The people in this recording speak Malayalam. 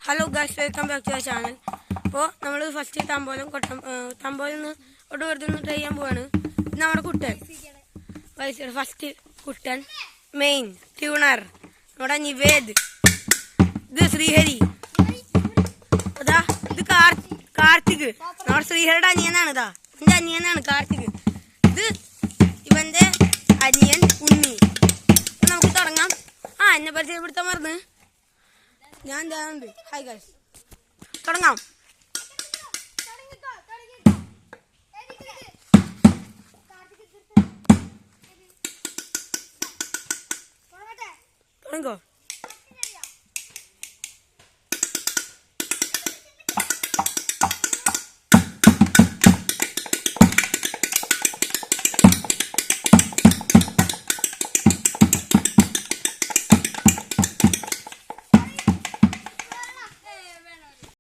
Hello guys, welcome back to channel. അപ്പോൾ നമ്മൾ ഫസ്റ്റ് തമ്പോലം ഒന്ന് ഒട്ട് വെറുതെ ഒന്ന് ട്രൈ ചെയ്യാൻ പോവാണ്. നമ്മുടെ കുട്ടൻ ഫസ്റ്റ് കുട്ടൻ, മെയിൻ ട്യൂണർ നമ്മുടെ നിവേദ്, ഇത് ശ്രീഹരി, അതാ ഇത് കാർത്തിക്, നമ്മുടെ ശ്രീഹരിയുടെ അനിയനാണ്. ഇതാ എൻ്റെ അനിയനാണ് കാർത്തിക്. ഇത് ഇവൻ്റെ അനിയൻ ഉണ്ണി. അപ്പം നമുക്ക് തുടങ്ങാം. എന്നെ പരിചയപ്പെടുത്താൻ മറന്ന് ഞാൻ ഉണ്ട്. ഹായ് ഗൈസ്, തുടങ്ങാം. തുടങ്ങോ.